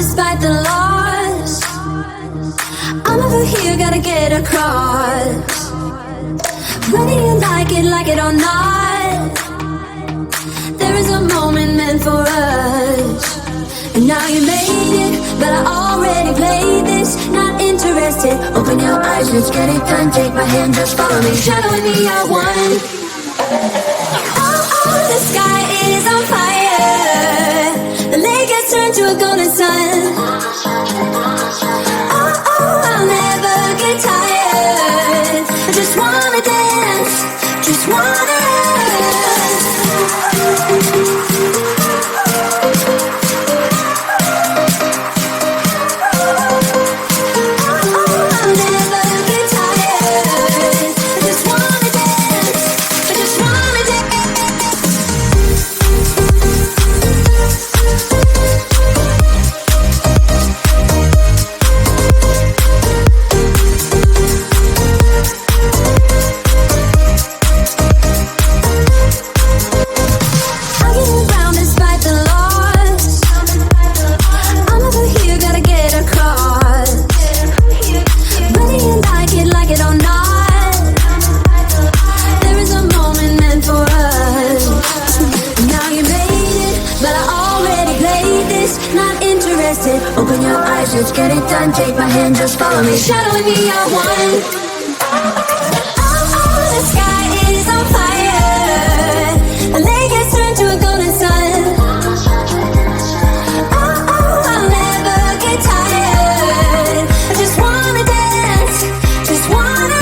despite the loss. I'm over here, gotta get across. Whether you like it or not, there is a moment meant for us. And now you made it, but I already played this. Not interested, open your eyes, let's get it done. Take my hand, just follow me, shadowing me, I won. Oh, the sky is on fire. The lake has turned to a golden sun. Oh, I'll never get tired. I just wanna dance, just wanna dance. Open your eyes, let's get it done. Take my hand, just follow me, shadowing me, I won. Oh, the sky is on fire. The lake has turned to a golden sun. Oh, I'll never get tired. I just wanna dance, just wanna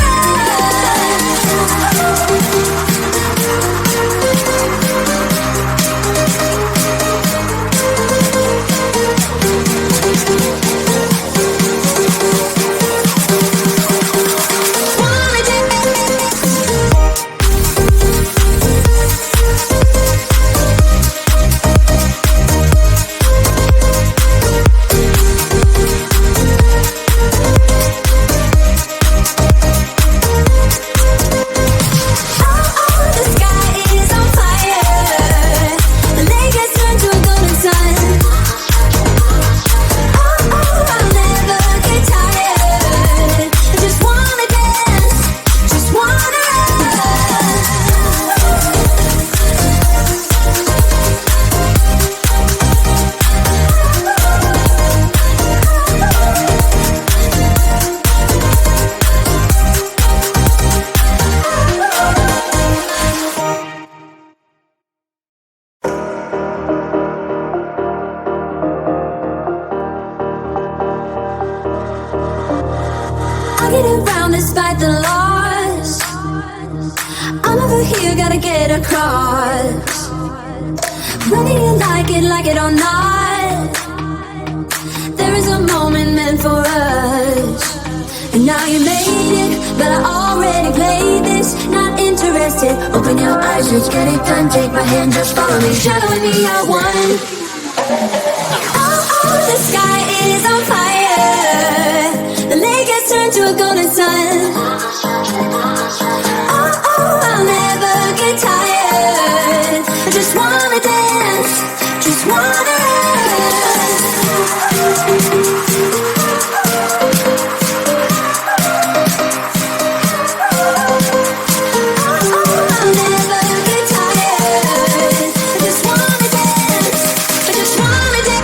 despite the loss. I'm over here, gotta get across. Whether you like it or not, there is a moment meant for us. And now you made it, but I already played this. Not interested, open your eyes, let's get it done. Take my hand, just follow me, shadowing me, I won. Oh, the sky is on fire. The lake has turned to a golden sun. Oh, I'll never get tired. I just wanna dance, just wanna dance. I'll never get tired. I just wanna dance, I just wanna dance.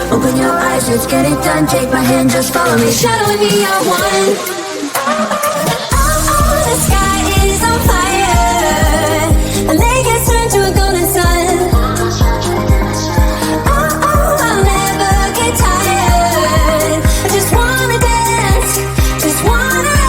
Open your eyes, let's get it done. Take my hand, just follow me, shadowing me, I won. Oh, the sky is on fire. The lake has turned to a golden sun. Oh, I'll never get tired. I just wanna dance, just wanna dance.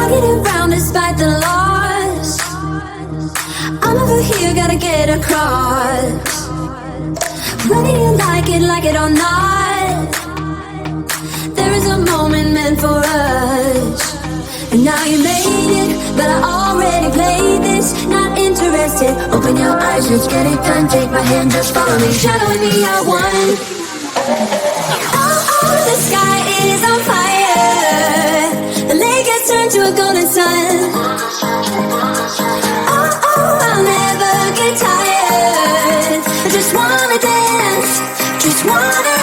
get around despite the loss. I'm over here, gotta get across. Whether you like it or not, there is a moment meant for us. And now you made it, but I already played this. Not interested, open your eyes, let's get it done. Take my hand, just follow me, shadowing me, I won. Oh, the sky is on fire. The lake has turned to a golden sun. Oh, I'll never get tired. I just wanna dance, just wanna dance.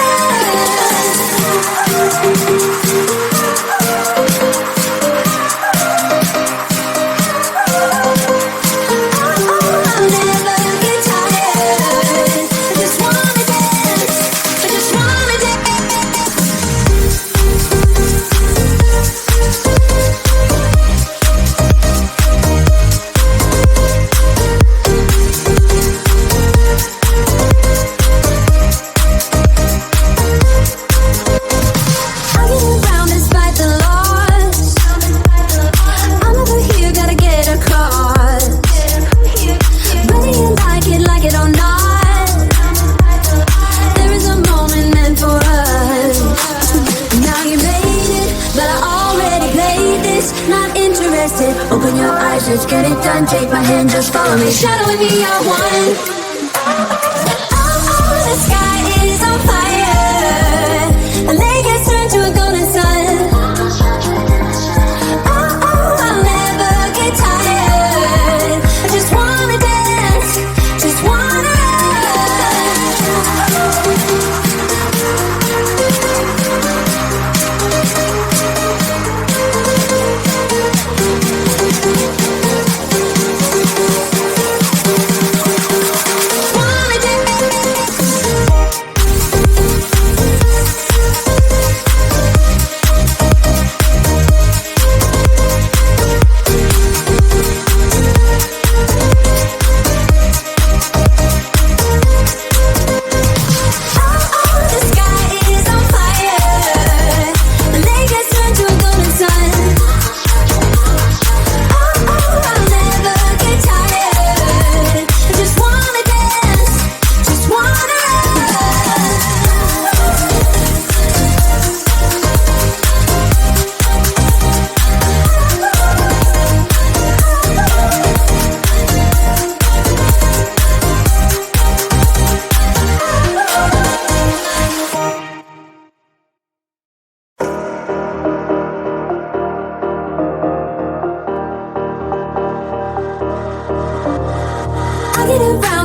Open your eyes, let's get it done. Take my hand, just follow me, shadowing me, I won. Oh, the sky is on fire. The lake has turned to a golden sun. Oh, I'll never get tired. I just wanna dance, just wanna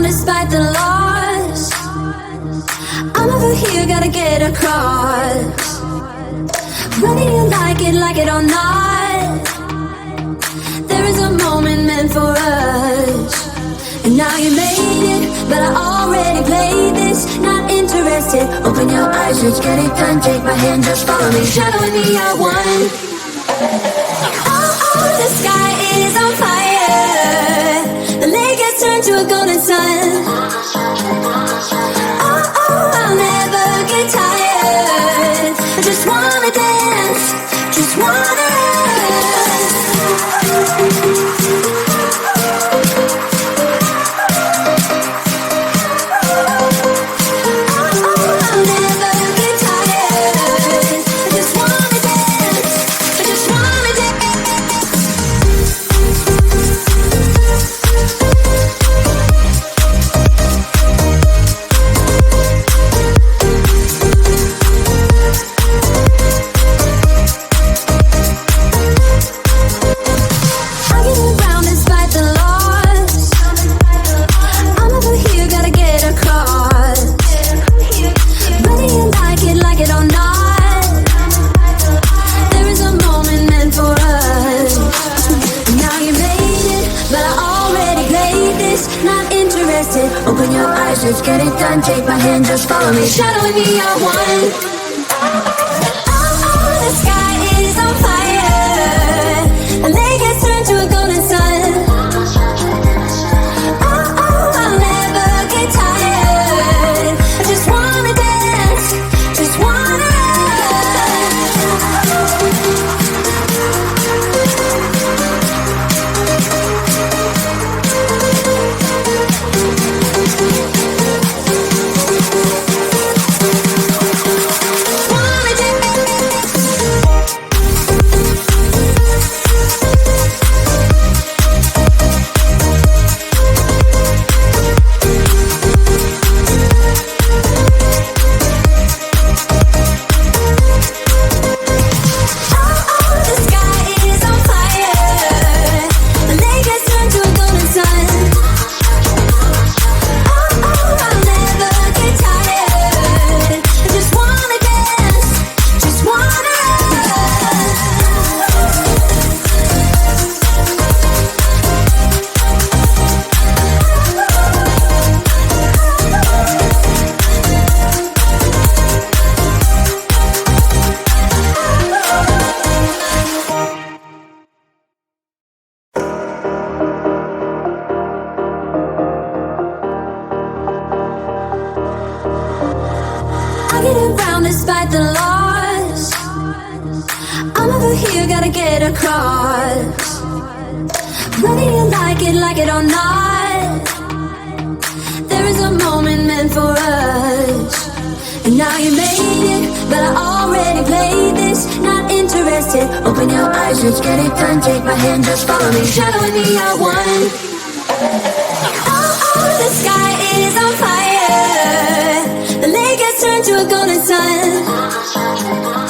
despite the loss. I'm over here, gotta get across. Whether you like it or not, there is a moment meant for us. And now you made it, but I already played this. Not interested, open your eyes, let's get it done. Take my hand, just follow me, shadowing me, I won. Oh, the sky is on fire. The lake has turned to a golden sun. Oh, I'll never get tired. I just wanna dance, just wanna dance. I'll never get tired. I just wanna dance, I just wanna dance. Open your eyes, let's get it done. Take my hand, just follow me, shadowing me, I won. Oh, the sky is on fire. The lake has turned to a golden sun. Oh, I'll never get tired. I just wanna dance, just wanna dance. I'm over here, gotta get across. Whether you like it or not, there is a moment meant for us. And now you made it, but I already played this. Not interested, open your eyes, let's get it done. Take my hand, just follow me, shadowing me, I won. Oh, the sky is on fire. The lake has turned to a golden sun.